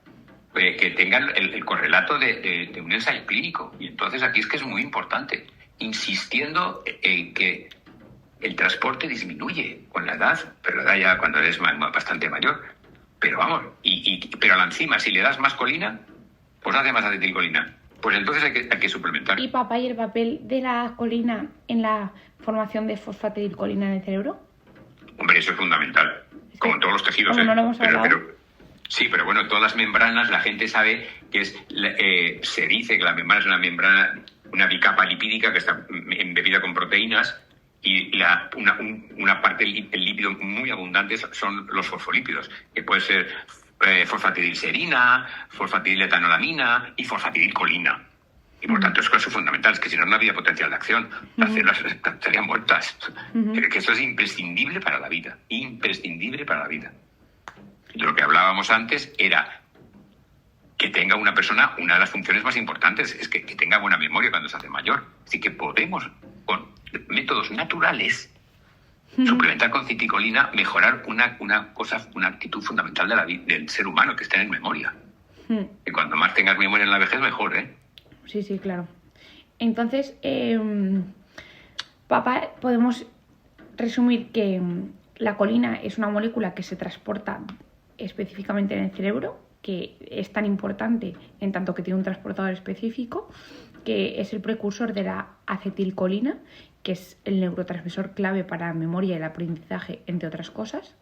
que tengan el correlato de un ensayo clínico. Y entonces aquí es que es muy importante, insistiendo en que el transporte disminuye con la edad, pero la edad ya cuando eres bastante mayor. Pero vamos, pero a la enzima, si le das más colina, pues hace más acetilcolina. Pues entonces hay que suplementar. ¿Y papá, y el papel de la colina en la formación de fosfatidilcolina en el cerebro? Hombre, eso es fundamental, como en todos los tejidos. No lo hemos hablado. Sí, pero bueno, todas las membranas, la gente sabe que se dice que la membrana es una membrana, una bicapa lipídica que está embebida con proteínas, y una parte del lípido muy abundante son los fosfolípidos, que puede ser fosfatidilserina, fosfatidiletoanolamina y fosfatidilcolina. Y por tanto, eso es fundamental, es que si no, no había potencial de acción. Las células estarían muertas. Que eso es imprescindible para la vida. Imprescindible para la vida. Lo que hablábamos antes era que tenga una persona, una de las funciones más importantes es que tenga buena memoria cuando se hace mayor. Así que podemos, con métodos naturales, suplementar con citicolina, mejorar una actitud fundamental de la vida, del ser humano, que es tener memoria. Y cuanto más tengas memoria en la vejez, mejor, ¿eh? Sí, claro. Entonces, papá, podemos resumir que la colina es una molécula que se transporta específicamente en el cerebro, que es tan importante en tanto que tiene un transportador específico, que es el precursor de la acetilcolina, que es el neurotransmisor clave para la memoria y el aprendizaje, entre otras cosas,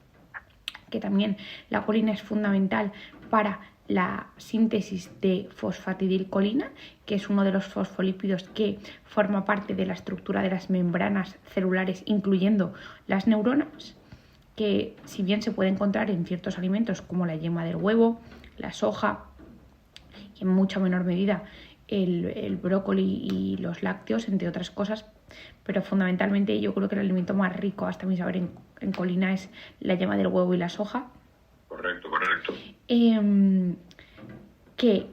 que también la colina es fundamental para la síntesis de fosfatidilcolina, que es uno de los fosfolípidos que forma parte de la estructura de las membranas celulares, incluyendo las neuronas, que si bien se puede encontrar en ciertos alimentos como la yema del huevo, la soja y en mucha menor medida el brócoli y los lácteos, entre otras cosas, pero fundamentalmente yo creo que el alimento más rico, hasta mi saber, en colina es la yema del huevo y la soja. Correcto. Que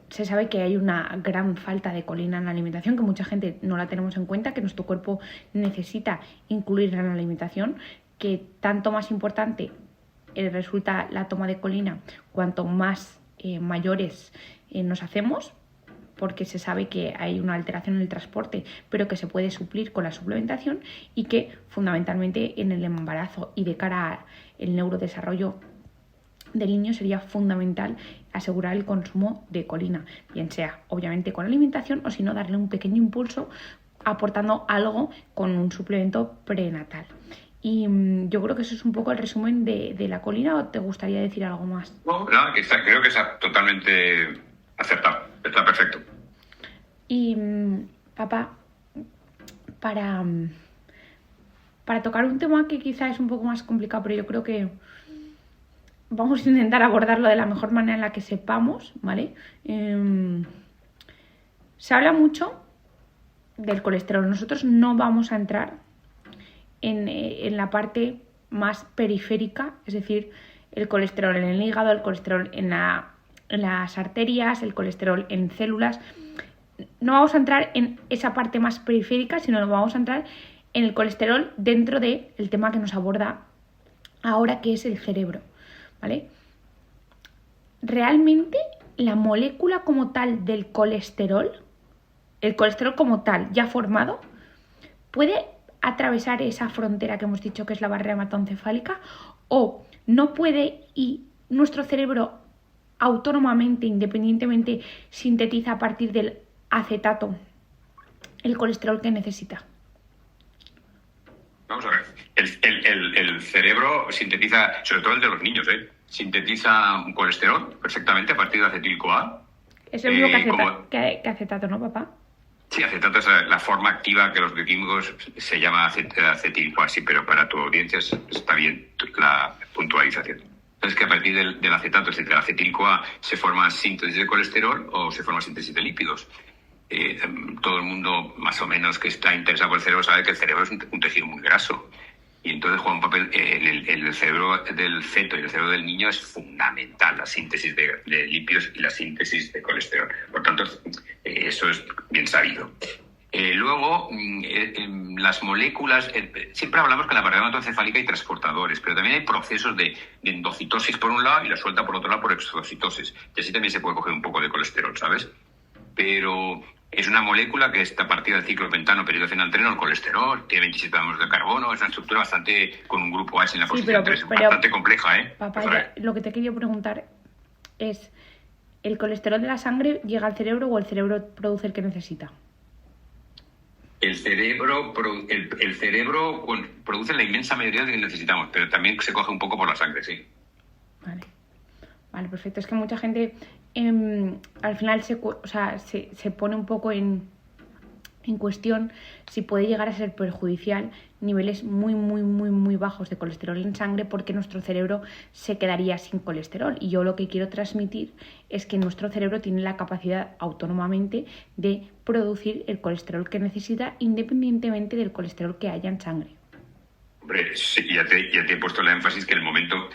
se sabe que hay una gran falta de colina en la alimentación, que mucha gente no la tenemos en cuenta, que nuestro cuerpo necesita incluirla en la alimentación, que tanto más importante resulta la toma de colina cuanto más mayores nos hacemos, porque se sabe que hay una alteración en el transporte, pero que se puede suplir con la suplementación, y que fundamentalmente en el embarazo y de cara al neurodesarrollo del niño sería fundamental asegurar el consumo de colina, bien sea obviamente con alimentación o si no darle un pequeño impulso aportando algo con un suplemento prenatal. Y yo creo que eso es un poco el resumen de la colina. ¿O te gustaría decir algo más? No, creo que está totalmente acertado, está perfecto. Y papá, para tocar un tema que quizá es un poco más complicado, pero yo creo que vamos a intentar abordarlo de la mejor manera en la que sepamos, ¿vale? Se habla mucho del colesterol. Nosotros no vamos a entrar en la parte más periférica, es decir, el colesterol en el hígado, el colesterol en las arterias, el colesterol en células. No vamos a entrar en esa parte más periférica, sino que vamos a entrar en el colesterol dentro del tema que nos aborda ahora, que es el cerebro, ¿vale? Realmente la molécula como tal del colesterol, el colesterol como tal ya formado, puede atravesar esa frontera que hemos dicho que es la barrera hematoencefálica, o no puede, y nuestro cerebro autónomamente, independientemente, sintetiza a partir del acetato el colesterol que necesita. Vamos a ver, el cerebro sintetiza, sobre todo el de los niños, sintetiza un colesterol perfectamente a partir de acetil-CoA. Es el mismo que acetato, ¿no, papá? Sí, acetato es la forma activa que los bioquímicos se llama acetil-CoA, sí, pero para tu audiencia está bien la puntualización. Entonces, que a partir del acetato, es decir, del acetil-CoA, se forma síntesis de colesterol o se forma síntesis de lípidos. Todo el mundo, más o menos, que está interesado por el cerebro, sabe que el cerebro es un tejido muy graso. Y entonces juega un papel el cerebro del feto y el cerebro del niño es fundamental, la síntesis de lípidos y la síntesis de colesterol. Por tanto, eso es bien sabido. Luego, las moléculas, siempre hablamos que en la barrera hematoencefálica hay transportadores, pero también hay procesos de endocitosis por un lado y la suelta por otro lado por exocitosis. Y así también se puede coger un poco de colesterol, ¿sabes? Pero es una molécula que está partida del ciclo pentano, peridofenantreno, el colesterol, tiene 27 gramos de carbono, es una estructura bastante, con un grupo H en la posición 3, bastante compleja, ¿eh? Papá, lo que te quería preguntar es, ¿el colesterol de la sangre llega al cerebro o el cerebro produce el que necesita? El cerebro produce la inmensa mayoría de lo que necesitamos, pero también se coge un poco por la sangre, sí. Vale, perfecto. Es que mucha gente al final se pone un poco en cuestión si puede llegar a ser perjudicial niveles muy, muy, muy, muy bajos de colesterol en sangre, porque nuestro cerebro se quedaría sin colesterol. Y yo lo que quiero transmitir es que nuestro cerebro tiene la capacidad autónomamente de producir el colesterol que necesita, independientemente del colesterol que haya en sangre. Hombre, sí, ya te he puesto el énfasis que el momento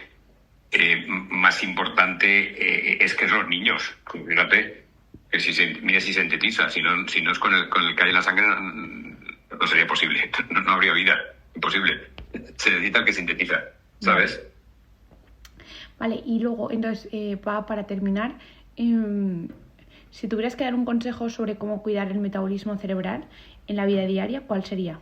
más importante es que los niños. Fíjate, que mira si sintetiza, si no es con el que hay en la sangre, no sería posible, no habría vida, imposible. Se necesita el que sintetiza, ¿sabes? Vale, y luego, entonces, para terminar, si tuvieras que dar un consejo sobre cómo cuidar el metabolismo cerebral en la vida diaria, ¿cuál sería?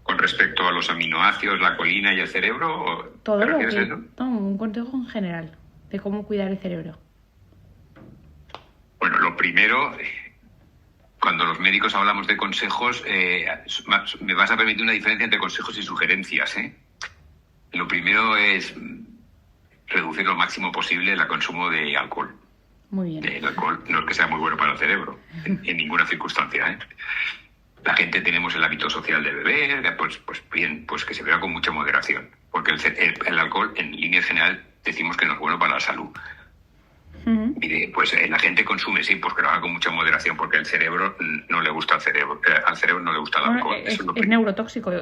Con respecto a los aminoácidos, la colina y el cerebro, todo lo que... No, un consejo en general de cómo cuidar el cerebro. Bueno, lo primero, cuando los médicos hablamos de consejos, me vas a permitir una diferencia entre consejos y sugerencias, ¿eh? Lo primero es reducir lo máximo posible el consumo de alcohol. Muy bien. El alcohol no es que sea muy bueno para el cerebro, en ninguna circunstancia, ¿eh? La gente tenemos el hábito social de beber, pues bien, pues que se beba con mucha moderación, porque el alcohol, en línea general, decimos que no es bueno para la salud. Uh-huh. Mire, pues la gente consume, sí, pues que lo haga con mucha moderación, porque el cerebro no le gusta al cerebro no le gusta el alcohol. Es neurotóxico.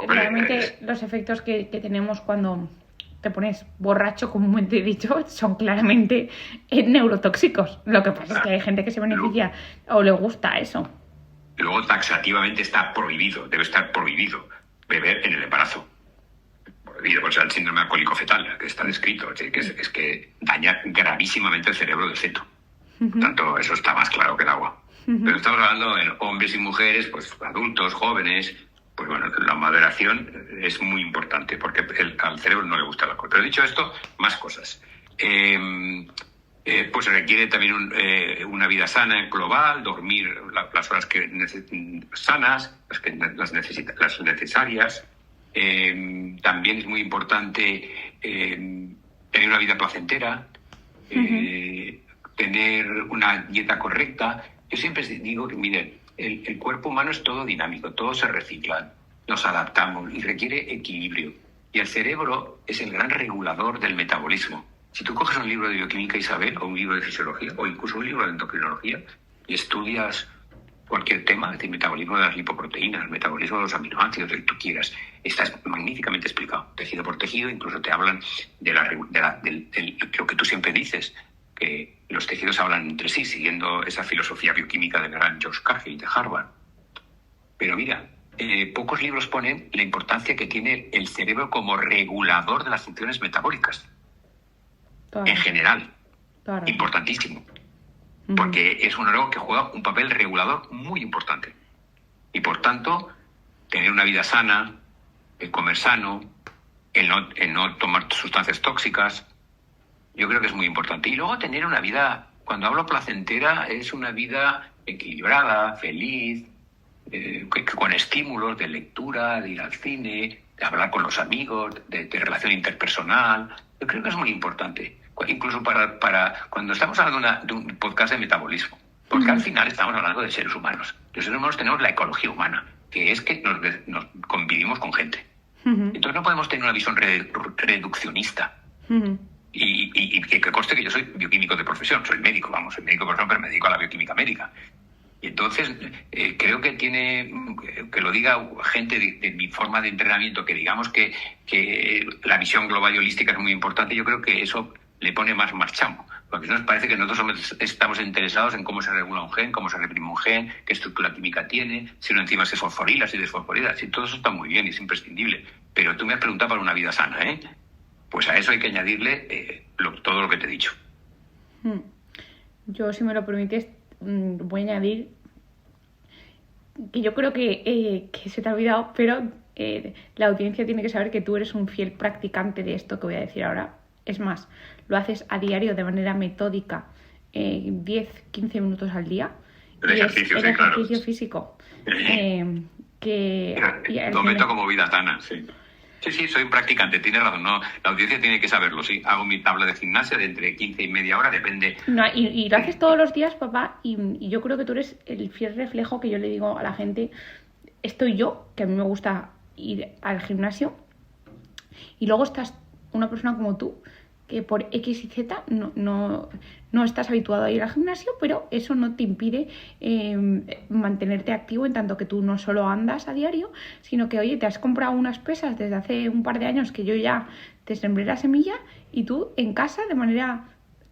Realmente los efectos que tenemos cuando te pones borracho, comúnmente dicho, son claramente neurotóxicos. Lo que pasa es que hay gente que se beneficia o le gusta eso. Luego, taxativamente está prohibido, debe estar prohibido beber en el embarazo. Prohibido, pues el síndrome alcohólico fetal, que está descrito, es que daña gravísimamente el cerebro del feto. Por tanto, eso está más claro que el agua. Pero estamos hablando de hombres y mujeres, pues adultos, jóvenes. Pues bueno, la moderación es muy importante, porque al cerebro no le gusta el alcohol. Pero dicho esto, más cosas. Pues requiere también una vida sana, global, dormir las horas sanas, las necesarias. También es muy importante tener una vida placentera, tener una dieta correcta. Yo siempre digo que, miren, el cuerpo humano es todo dinámico, todo se recicla, nos adaptamos y requiere equilibrio. Y el cerebro es el gran regulador del metabolismo. Si tú coges un libro de bioquímica, Isabel, o un libro de fisiología, o incluso un libro de endocrinología, y estudias cualquier tema, es decir, metabolismo de las lipoproteínas, metabolismo de los aminoácidos, el que tú quieras, está magníficamente explicado, tejido por tejido. Incluso te hablan de lo que tú siempre dices, que los tejidos hablan entre sí, siguiendo esa filosofía bioquímica del gran George Cahill de Harvard. Pero mira, pocos libros ponen la importancia que tiene el cerebro como regulador de las funciones metabólicas. En general, importantísimo, porque es un órgano que juega un papel regulador muy importante. Y por tanto, tener una vida sana, el comer sano, el no tomar sustancias tóxicas, yo creo que es muy importante. Y luego tener una vida, cuando hablo placentera, es una vida equilibrada, feliz, con estímulos de lectura, de ir al cine, de hablar con los amigos, de relación interpersonal. Yo creo que es muy importante. Incluso para cuando estamos hablando de un podcast de metabolismo, porque al final estamos hablando de seres humanos. Los seres humanos tenemos la ecología humana, que es que nos convivimos con gente. Ujú, Entonces no podemos tener una visión reduccionista. ujú, Y que conste que yo soy bioquímico de profesión, soy médico, vamos, soy médico de profesión, pero me dedico a la bioquímica médica. Y entonces creo que que lo diga gente de mi forma de entrenamiento, que digamos que la visión global y holística es muy importante. Yo creo que eso le pone más marchamo. Porque nos parece que nosotros estamos interesados en cómo se regula un gen, cómo se reprime un gen, qué estructura química tiene, si una enzima se fosforila, si desfosforila. Si todo eso está muy bien y es imprescindible. Pero tú me has preguntado para una vida sana, ¿eh? Pues a eso hay que añadirle todo lo que te he dicho. mm. Yo, si me lo permites, voy a añadir que yo creo que se te ha olvidado, pero la audiencia tiene que saber que tú eres un fiel practicante de esto que voy a decir ahora. Es más, lo haces a diario de manera metódica, 10-15 minutos al día. El Y ejercicio, es el sí, claro. ejercicio físico. Y Lo meto como vida sana, sí. Sí, sí, soy un practicante, tienes razón. No, la audiencia tiene que saberlo, sí. Hago mi tabla de gimnasia de entre 15 y media hora, depende. No, y lo haces todos los días, papá, y yo creo que tú eres el fiel reflejo que yo le digo a la gente. Estoy yo, que a mí me gusta ir al gimnasio, y luego estás una persona como tú, que por X y Z no estás habituado a ir al gimnasio, pero eso no te impide mantenerte activo, en tanto que tú no solo andas a diario, sino que, oye, te has comprado unas pesas desde hace un par de años que yo ya te sembré la semilla, y tú en casa, de manera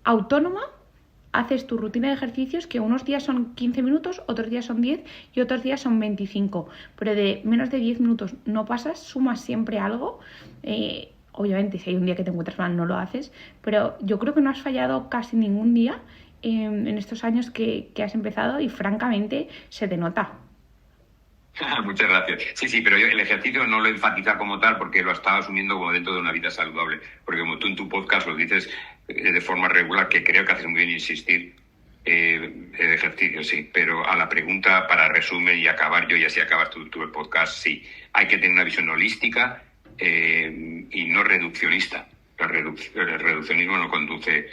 autónoma, haces tu rutina de ejercicios, que unos días son 15 minutos, otros días son 10 y otros días son 25. Pero de menos de 10 minutos no pasas, sumas siempre algo. Obviamente, si hay un día que te encuentras mal, no lo haces. Pero yo creo que no has fallado casi ningún día en estos años que has empezado, y francamente se te nota. Muchas gracias. Sí, sí, pero yo el ejercicio no lo enfatiza como tal porque lo estaba asumiendo como dentro de una vida saludable. Porque como tú en tu podcast lo dices de forma regular, que creo que haces muy bien insistir, el ejercicio, sí. Pero a la pregunta, para resumen y acabar yo, y así acabas tú el podcast, sí. Hay que tener una visión holística y no reduccionista. El reduccionismo no conduce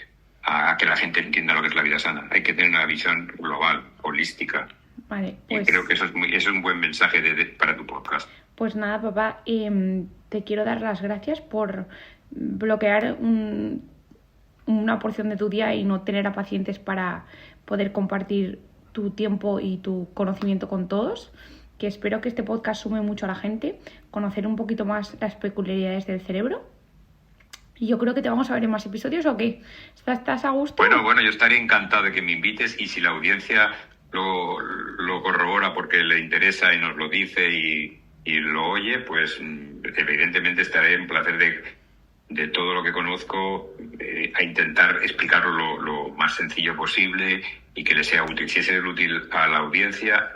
a que la gente entienda lo que es la vida sana. Hay que tener una visión global, holística. Vale, Y pues, creo que eso es un buen mensaje para tu podcast. pues nada, papá, te quiero dar las gracias por bloquear una porción de tu día y no tener a pacientes para poder compartir tu tiempo y tu conocimiento con todos. Que espero que este podcast sume mucho a la gente, conocer un poquito más las peculiaridades del cerebro. Y yo creo que te vamos a ver en más episodios, ¿o qué? ¿Estás a gusto? Bueno, yo estaría encantado de que me invites, y si la audiencia lo corrobora porque le interesa y nos lo dice y lo oye, pues evidentemente estaré en placer de todo lo que conozco a intentar explicarlo lo más sencillo posible y que le sea útil. Si es útil a la audiencia,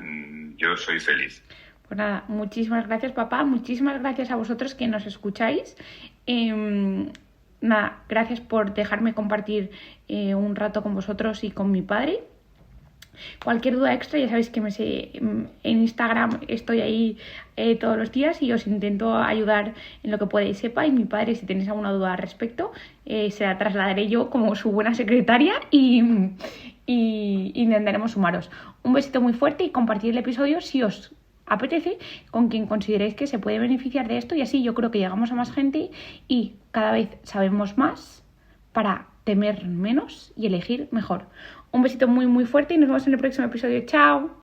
yo soy feliz. Pues nada, muchísimas gracias, papá. Muchísimas gracias a vosotros que nos escucháis. Nada, gracias por dejarme compartir un rato con vosotros y con mi padre. Cualquier duda extra, ya sabéis que en Instagram estoy ahí todos los días y os intento ayudar en lo que pueda y sepa. Y mi padre, si tenéis alguna duda al respecto, se la trasladaré yo como su buena secretaria, y intentaremos sumaros. Un besito muy fuerte, y compartir el episodio si os apetece con quien consideréis que se puede beneficiar de esto, y así yo creo que llegamos a más gente y cada vez sabemos más para temer menos y elegir mejor. Un besito muy muy fuerte y nos vemos en el próximo episodio. ¡Chao!